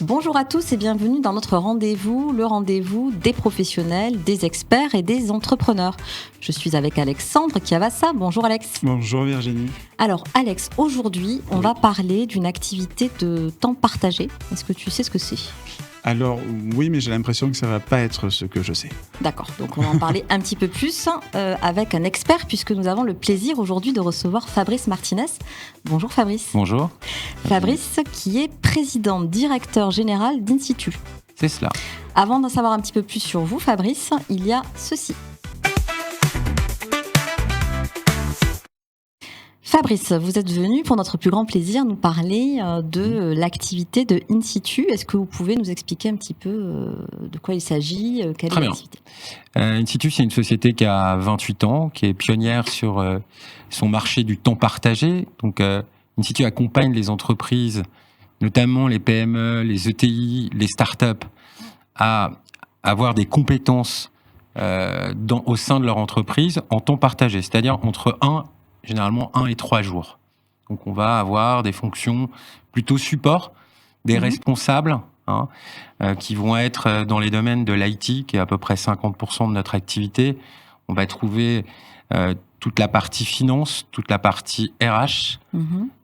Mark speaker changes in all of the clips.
Speaker 1: Bonjour à tous et bienvenue dans notre rendez-vous, le rendez-vous des professionnels, des experts et des entrepreneurs. Je suis avec Alexandre Chiavassa. Bonjour Alex.
Speaker 2: Bonjour Virginie.
Speaker 1: Alors Alex, aujourd'hui on va parler d'une activité de temps partagé. Est-ce que tu sais ce que c'est ?
Speaker 2: Alors oui, mais j'ai l'impression que ça va pas être ce que je sais.
Speaker 1: D'accord, donc on va en parler un petit peu plus avec un expert puisque nous avons le plaisir aujourd'hui de recevoir Fabrice Martinez. Bonjour Fabrice.
Speaker 3: Bonjour.
Speaker 1: Fabrice qui est président directeur général d'Insitu.
Speaker 3: C'est cela.
Speaker 1: Avant d'en savoir un petit peu plus sur vous Fabrice, il y a ceci. Fabrice, vous êtes venu pour notre plus grand plaisir nous parler de l'activité de Insitu. Est-ce que vous pouvez nous expliquer un petit peu de quoi il s'agit, quelle est l'activité ?
Speaker 3: Insitu, c'est une société qui a 28 ans, qui est pionnière sur son marché du temps partagé. Donc, Insitu accompagne les entreprises, notamment les PME, les ETI, les startups, à avoir des compétences au sein de leur entreprise en temps partagé, c'est-à-dire généralement 1 et 3 jours. Donc on va avoir des fonctions plutôt support, des responsables qui vont être dans les domaines de l'IT, qui est à peu près 50% de notre activité. On va trouver toute la partie finance, toute la partie RH,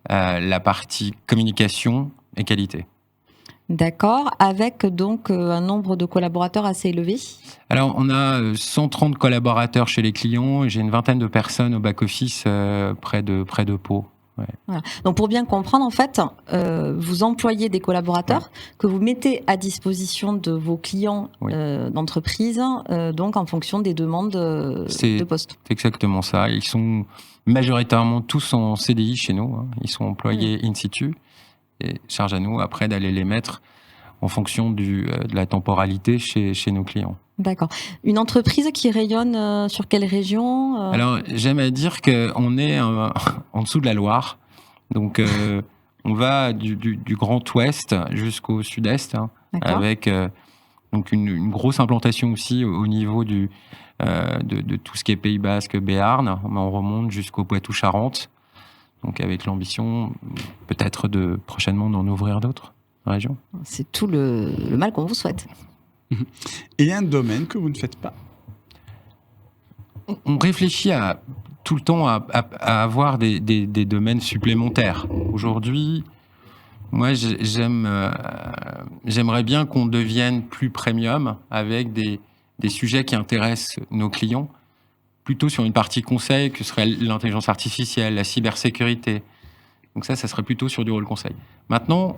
Speaker 3: la partie communication et qualité.
Speaker 1: D'accord, avec donc un nombre de collaborateurs assez élevé.
Speaker 3: Alors, on a 130 collaborateurs chez les clients et j'ai une vingtaine de personnes au back-office près de Pau. Ouais.
Speaker 1: Voilà. Donc, pour bien comprendre, en fait, vous employez des collaborateurs que vous mettez à disposition de vos clients d'entreprise, donc en fonction des demandes de poste.
Speaker 3: C'est exactement ça. Ils sont majoritairement tous en CDI chez nous. Ils sont employés in situ. Et charge à nous après d'aller les mettre en fonction de la temporalité chez nos clients.
Speaker 1: D'accord. Une entreprise qui rayonne sur quelle région
Speaker 3: Alors, j'aime à dire qu'on est en dessous de la Loire. Donc, on va du Grand Ouest jusqu'au Sud-Est, avec donc une grosse implantation aussi au niveau de tout ce qui est Pays Basque, Béarn. On remonte jusqu'au Poitou-Charentes. Donc avec l'ambition peut-être de prochainement d'en ouvrir d'autres régions.
Speaker 1: C'est tout le mal qu'on vous souhaite.
Speaker 2: Et il y a un domaine que vous ne faites pas ?
Speaker 3: On réfléchit tout le temps à avoir des domaines supplémentaires. Aujourd'hui, moi j'aimerais bien qu'on devienne plus premium avec des sujets qui intéressent nos clients, plutôt sur une partie conseil que serait l'intelligence artificielle, la cybersécurité. Donc ça serait plutôt sur du rôle conseil. Maintenant,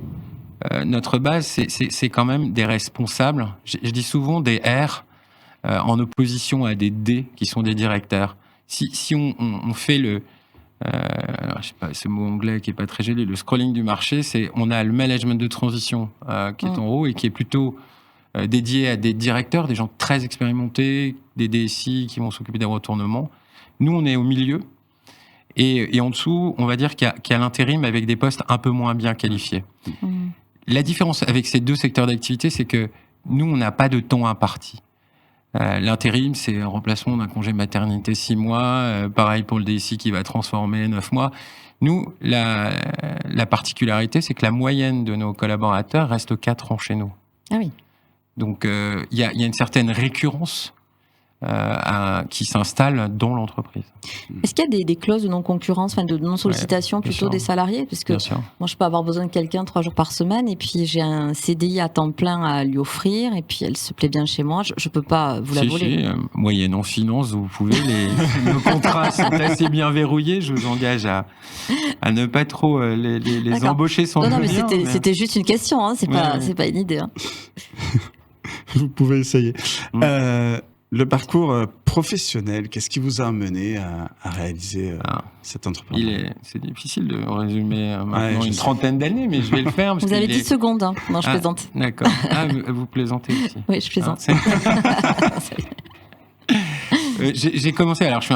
Speaker 3: notre base, c'est quand même des responsables. Je dis souvent des R en opposition à des D qui sont des directeurs. Si on fait je sais pas, ce mot anglais qui est pas très joli, le scrolling du marché, on a le management de transition qui est en haut et qui est plutôt dédié à des directeurs, des gens très expérimentés, des DSI qui vont s'occuper des retournements. Nous, on est au milieu. Et en dessous, on va dire qu'il y a l'intérim avec des postes un peu moins bien qualifiés. La différence avec ces deux secteurs d'activité, c'est que nous, on n'a pas de temps imparti. L'intérim, c'est un remplacement d'un congé maternité 6 mois. Pareil pour le DSI qui va transformer 9 mois. Nous, la particularité, c'est que la moyenne de nos collaborateurs reste 4 ans chez nous.
Speaker 1: Ah oui.
Speaker 3: Donc, il y a une certaine récurrence qui s'installe dans l'entreprise.
Speaker 1: Est-ce qu'il y a des clauses de non-concurrence, de non-sollicitation plutôt des salariés ? Parce que moi, je peux avoir besoin de quelqu'un 3 jours par semaine et puis j'ai un CDI à temps plein à lui offrir et puis elle se plaît bien chez moi. Je ne peux pas vous la voler.
Speaker 3: Moyennant finance, vous pouvez. Nos contrats sont assez bien verrouillés. Je vous engage à ne pas trop les embaucher sans
Speaker 1: Non, mais c'était juste une question. C'est pas une idée.
Speaker 2: Vous pouvez essayer. Le parcours professionnel, qu'est-ce qui vous a amené à réaliser cette entreprise ?
Speaker 3: C'est difficile de résumer maintenant une trentaine d'années, mais je vais le faire.
Speaker 1: Vous avez 10 secondes, non, je plaisante.
Speaker 3: D'accord. Vous plaisantez aussi.
Speaker 1: Oui, je plaisante.
Speaker 3: J'ai commencé, alors je suis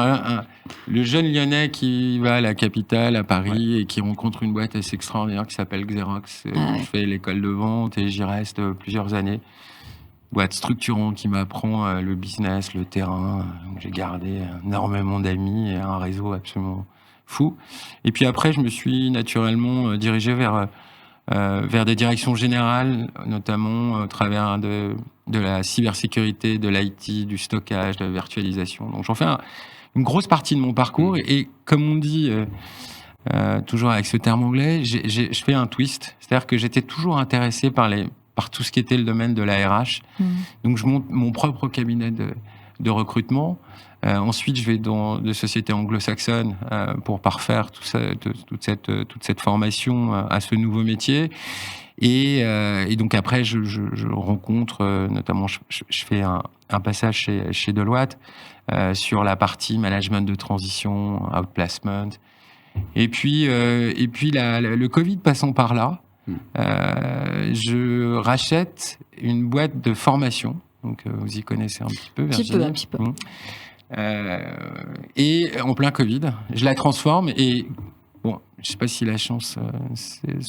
Speaker 3: le jeune Lyonnais qui va à la capitale, à Paris, et qui rencontre une boîte assez extraordinaire qui s'appelle Xerox. Je fais l'école de vente et j'y reste plusieurs années. Boîte structurante qui m'apprend le business, le terrain. J'ai gardé énormément d'amis et un réseau absolument fou. Et puis après, je me suis naturellement dirigé vers vers des directions générales, notamment au travers de la cybersécurité, de l'IT, du stockage, de la virtualisation. Donc j'en fais une grosse partie de mon parcours. Et comme on dit, toujours avec ce terme anglais, je fais un twist. C'est-à-dire que j'étais toujours intéressé par tout ce qui était le domaine de la RH. Donc je monte mon propre cabinet de recrutement. Ensuite, je vais dans des sociétés anglo-saxonnes pour parfaire toute cette formation à ce nouveau métier. Et donc après, je rencontre, notamment, je fais un passage chez Deloitte sur la partie management de transition, outplacement. Et puis le Covid passant par là, je rachète une boîte de formation. Donc vous y connaissez un petit peu, Virginie.
Speaker 1: Un petit peu.
Speaker 3: Et en plein Covid, je la transforme et bon, je sais pas si la chance,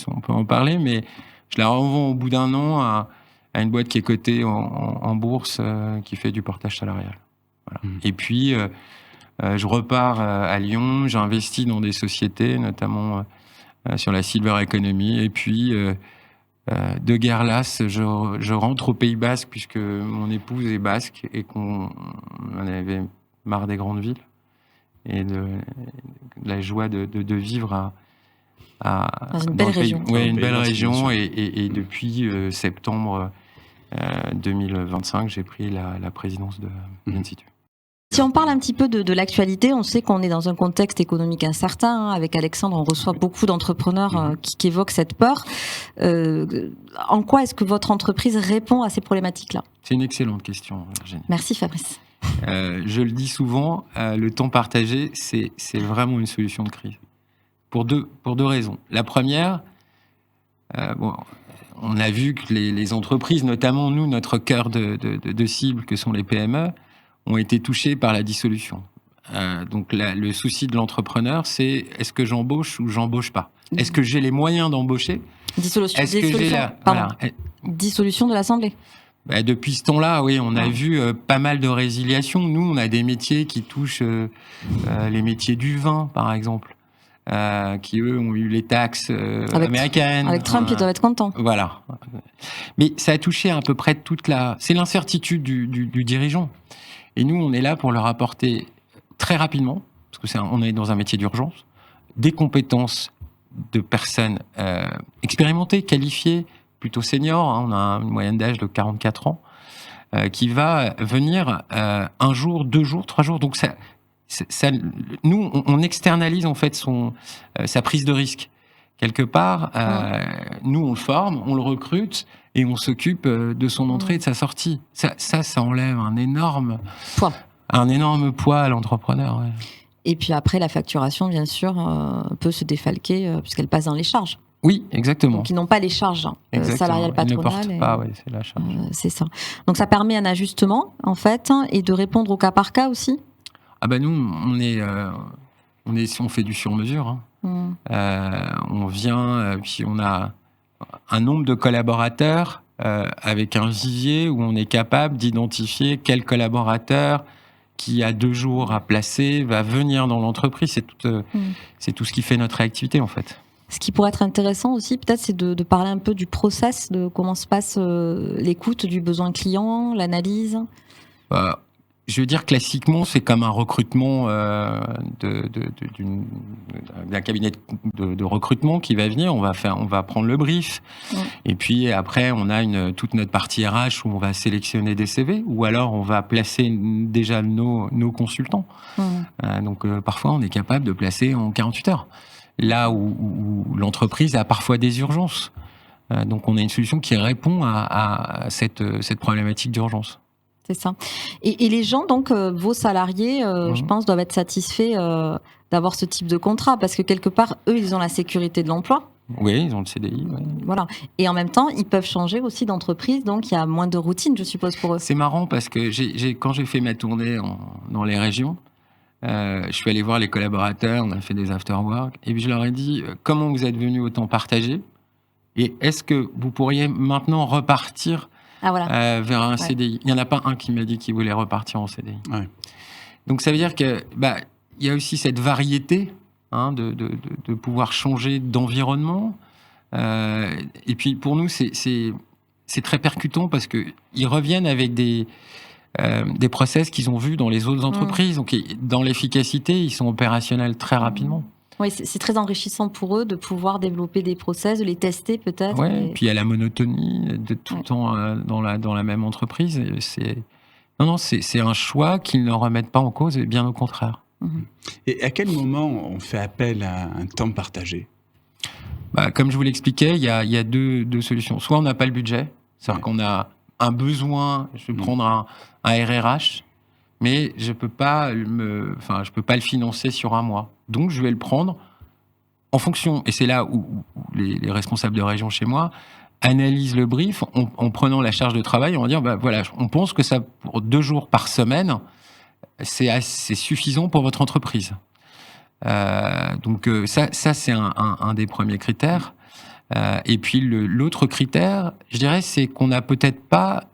Speaker 3: on peut en parler, mais je la revends au bout d'un an à une boîte qui est cotée en bourse, qui fait du portage salarial. Voilà. Et puis je repars à Lyon, j'investis dans des sociétés, notamment sur la silver economy, et puis de guerre lasse, je rentre au Pays Basque puisque mon épouse est basque et qu'on avait marre des grandes villes et de la joie de vivre
Speaker 1: dans une belle région.
Speaker 3: Oui, une belle région. Et depuis septembre 2025, j'ai pris la présidence de l'Institut.
Speaker 1: Si on parle un petit peu de l'actualité, on sait qu'on est dans un contexte économique incertain. Avec Alexandre, on reçoit beaucoup d'entrepreneurs qui évoquent cette peur. En quoi est-ce que votre entreprise répond à ces problématiques-là ?
Speaker 3: C'est une excellente question, Virginie.
Speaker 1: Merci Fabrice.
Speaker 3: Je le dis souvent, le temps partagé, c'est vraiment une solution de crise. Pour deux raisons. La première, on a vu que les entreprises, notamment nous, notre cœur de cible, que sont les PME, ont été touchés par la dissolution. Donc le souci de l'entrepreneur, c'est est-ce que j'embauche ou j'embauche pas ? Est-ce que j'ai les moyens d'embaucher ?
Speaker 1: Dissolution de l'Assemblée.
Speaker 3: Depuis ce temps-là, oui, on a vu pas mal de résiliations. Nous, on a des métiers qui touchent les métiers du vin, par exemple, qui, eux, ont eu les taxes américaines.
Speaker 1: Avec Trump, ils doivent être contents.
Speaker 3: Voilà. Mais ça a touché à peu près C'est l'incertitude du dirigeant. Et nous, on est là pour leur apporter très rapidement, parce que on est dans un métier d'urgence, des compétences de personnes expérimentées, qualifiées, plutôt seniors. On a une moyenne d'âge de 44 ans, qui va venir un jour, 2 jours, 3 jours. Donc nous, on externalise en fait sa prise de risque. Quelque part, nous, on le forme, on le recrute et on s'occupe de son entrée et de sa sortie. Ça enlève un énorme poids à l'entrepreneur. Ouais.
Speaker 1: Et puis après, la facturation, bien sûr, peut se défalquer puisqu'elle passe dans les charges.
Speaker 3: Oui, exactement.
Speaker 1: Donc, ils n'ont pas les charges salariales patronales.
Speaker 3: Ils ne portent pas, c'est la charge.
Speaker 1: C'est ça. Donc, ça permet un ajustement, en fait, et de répondre au cas par cas aussi.
Speaker 3: Nous, on fait du sur-mesure. On vient, puis on a un nombre de collaborateurs avec un vivier où on est capable d'identifier quel collaborateur qui a 2 jours à placer va venir dans l'entreprise. C'est tout ce qui fait notre réactivité, en fait.
Speaker 1: Ce qui pourrait être intéressant aussi, peut-être, c'est de parler un peu du process, de comment se passe l'écoute du besoin client, l'analyse.
Speaker 3: Je veux dire, classiquement, c'est comme un recrutement d'un cabinet de recrutement qui va venir. On va prendre le brief. Et puis après, on a toute notre partie RH où on va sélectionner des CV, ou alors on va placer déjà nos consultants. Donc parfois, on est capable de placer en 48 heures. Là où l'entreprise a parfois des urgences. Donc on a une solution qui répond à cette problématique d'urgence.
Speaker 1: C'est ça. Et les gens, donc, vos salariés, je pense, doivent être satisfaits d'avoir ce type de contrat, parce que quelque part, eux, ils ont la sécurité de l'emploi.
Speaker 3: Oui, ils ont le CDI. Oui.
Speaker 1: Voilà. Et en même temps, ils peuvent changer aussi d'entreprise, donc il y a moins de routine, je suppose, pour eux.
Speaker 3: C'est marrant, parce que quand j'ai fait ma tournée dans les régions, je suis allé voir les collaborateurs, on a fait des after-work, et puis je leur ai dit comment vous êtes venus au temps partagé, et est-ce que vous pourriez maintenant repartir vers un CDI. Il n'y en a pas un qui m'a dit qu'il voulait repartir en CDI. Ouais. Donc ça veut dire que il y a aussi cette variété de pouvoir changer d'environnement, Et puis pour nous, c'est très percutant parce qu'ils reviennent avec des process qu'ils ont vus dans les autres entreprises. Donc, dans l'efficacité, ils sont opérationnels très rapidement.
Speaker 1: Oui, c'est très enrichissant pour eux de pouvoir développer des process, de les tester peut-être.
Speaker 3: Oui, et puis il y a la monotonie d'être tout le temps dans la même entreprise. C'est un choix qu'ils ne remettent pas en cause, et bien au contraire.
Speaker 2: Et à quel moment on fait appel à un temps partagé ?
Speaker 3: Comme je vous l'expliquais, il y a deux solutions. Soit on n'a pas le budget, c'est-à-dire qu'on a un besoin, je vais prendre un RRH, mais je peux pas le financer sur un mois. Donc je vais le prendre en fonction, et c'est là où les responsables de région chez moi analysent le brief en prenant la charge de travail, on va dire voilà, on pense que ça pour 2 jours par semaine, c'est suffisant pour votre entreprise. Donc ça c'est un des premiers critères. Et puis l'autre critère, je dirais, c'est qu'on n'a peut-être pas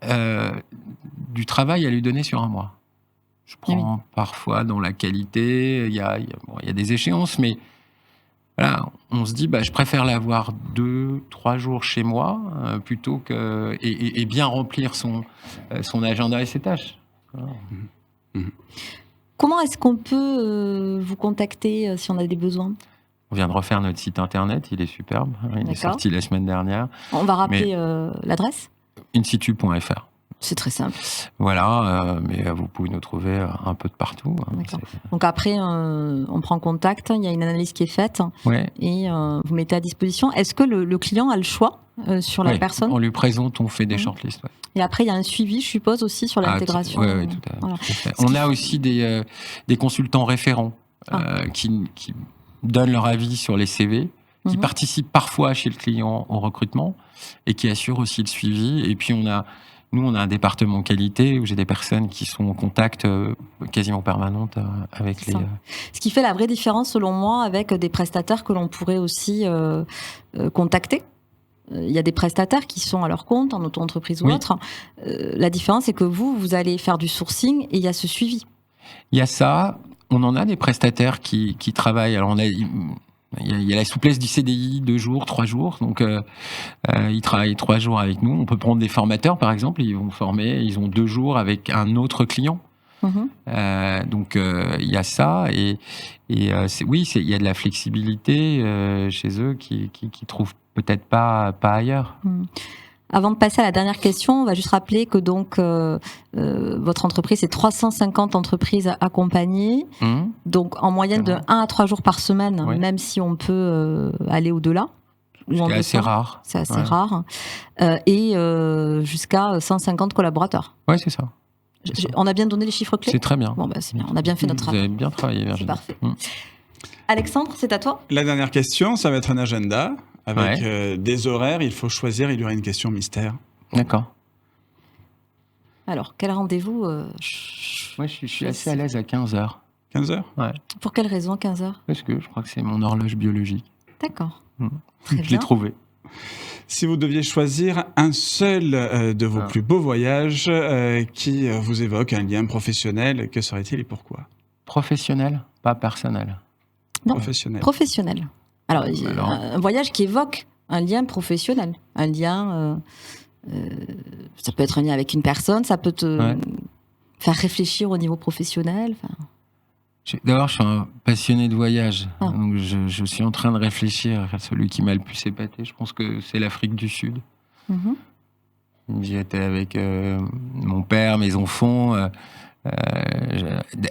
Speaker 3: du travail à lui donner sur un mois. Je prends parfois dans la qualité, il y a des échéances, mais voilà, on se dit, je préfère l'avoir 2-3 jours chez moi plutôt que et bien remplir son agenda et ses tâches. Voilà.
Speaker 1: Comment est-ce qu'on peut vous contacter si on a des besoins ?
Speaker 3: On vient de refaire notre site internet, il est superbe. Il est sorti la semaine dernière.
Speaker 1: On va rappeler l'adresse ?
Speaker 3: insitu.fr.
Speaker 1: C'est très simple.
Speaker 3: Voilà, mais vous pouvez nous trouver un peu de partout.
Speaker 1: Donc après, on prend contact, il y a une analyse qui est faite et vous mettez à disposition. Est-ce que le client a le choix sur la personne ?
Speaker 3: On lui présente, on fait des shortlists.
Speaker 1: Et après, il y a un suivi, je suppose, aussi sur l'intégration.
Speaker 3: Oui, tout à fait. On a aussi des consultants référents qui donnent leur avis sur les CV, qui participent parfois chez le client au recrutement et qui assurent aussi le suivi. Et puis, nous, on a un département qualité où j'ai des personnes qui sont en contact quasiment permanent avec les...
Speaker 1: Ce qui fait la vraie différence, selon moi, avec des prestataires que l'on pourrait aussi contacter. Il y a des prestataires qui sont à leur compte, en auto-entreprise ou autre. La différence, c'est que vous allez faire du sourcing et il y a ce suivi.
Speaker 3: Il y a ça. On en a des prestataires qui travaillent. Alors, il y a la souplesse du CDI, 2 jours, 3 jours. Donc, ils travaillent 3 jours avec nous. On peut prendre des formateurs, par exemple. Ils vont former. Ils ont 2 jours avec un autre client. Donc, il y a ça. Et il y a de la flexibilité chez eux qui trouvent peut-être pas ailleurs.
Speaker 1: Avant de passer à la dernière question, on va juste rappeler que donc votre entreprise, c'est 350 entreprises accompagnées, donc en moyenne de 1 à 3 jours par semaine, même si on peut aller au-delà.
Speaker 3: C'est assez rare.
Speaker 1: C'est assez rare. Et jusqu'à 150 collaborateurs.
Speaker 3: Oui, c'est ça.
Speaker 1: On a bien donné les chiffres clés ?
Speaker 3: C'est très bien.
Speaker 1: Bon, c'est bien. On a bien fait notre travail.
Speaker 3: Vous avez bien travaillé, Virginie.
Speaker 1: C'est parfait. Alexandre, c'est à toi.
Speaker 2: La dernière question, ça va être un agenda avec des horaires. Il faut choisir. Il y aura une question mystère.
Speaker 3: D'accord.
Speaker 1: Alors, quel rendez-vous
Speaker 3: Moi, je suis assez à l'aise à 15h.
Speaker 2: 15h ?
Speaker 3: Ouais.
Speaker 1: Pour quelle raison 15h ?
Speaker 3: Parce que je crois que c'est mon horloge biologique.
Speaker 1: D'accord.
Speaker 3: Je l'ai trouvé.
Speaker 2: Si vous deviez choisir un seul de vos plus beaux voyages qui vous évoque un lien professionnel, que serait-il et pourquoi ?
Speaker 3: Professionnel, pas personnel.
Speaker 1: Non, professionnel. Alors, un voyage qui évoque un lien professionnel. Un lien, ça peut être un lien avec une personne, ça peut te faire réfléchir au niveau professionnel.
Speaker 3: D'abord, je suis un passionné de voyage. Donc je suis en train de réfléchir à celui qui m'a le plus épaté. Je pense que c'est l'Afrique du Sud. J'y étais avec mon père, mes enfants.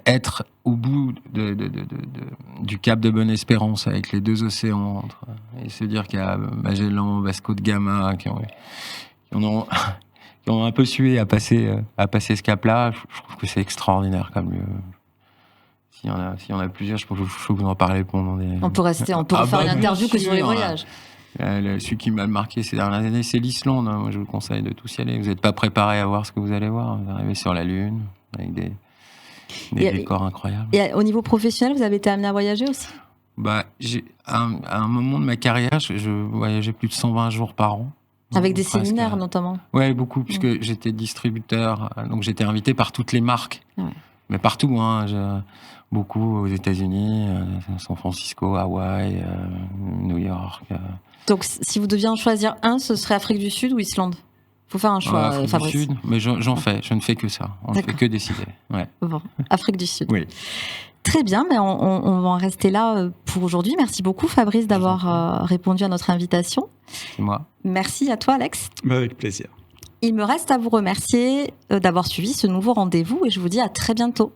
Speaker 3: Être au bout du Cap de Bonne-Espérance avec les 2 océans et se dire qu'il y a Magellan, Vasco de Gama qui ont un peu sué à passer ce cap-là. Je trouve que c'est extraordinaire comme lieu. S'il y en a plusieurs, je peux vous en parler pendant des...
Speaker 1: On peut refaire une interview que sur les voyages.
Speaker 3: Celui qui m'a marqué ces dernières années, c'est l'Islande. Moi, je vous conseille de tous y aller. Vous n'êtes pas préparé à voir ce que vous allez voir. Vous arrivez sur la Lune avec des décors incroyables.
Speaker 1: Et au niveau professionnel, vous avez été amené à voyager aussi ?
Speaker 3: À un moment de ma carrière, je voyageais plus de 120 jours par an.
Speaker 1: Avec des séminaires notamment ?
Speaker 3: Oui, beaucoup, puisque j'étais distributeur. Donc j'étais invité par toutes les marques. Mais partout, beaucoup aux États-Unis, San Francisco, Hawaï, New York. New-York.
Speaker 1: Donc, si vous deviez en choisir un, ce serait Afrique du Sud ou Islande? Il faut faire un choix,
Speaker 3: Afrique
Speaker 1: Fabrice.
Speaker 3: du Sud, mais j'en fais. Je ne fais que ça. On ne fait que décider. Ouais.
Speaker 1: Bon, Afrique du Sud.
Speaker 3: Oui.
Speaker 1: Très bien, mais on va en rester là pour aujourd'hui. Merci beaucoup, Fabrice, d'avoir répondu à notre invitation.
Speaker 3: C'est moi.
Speaker 1: Merci à toi, Alex.
Speaker 2: Avec plaisir.
Speaker 1: Il me reste à vous remercier d'avoir suivi ce nouveau rendez-vous et je vous dis à très bientôt.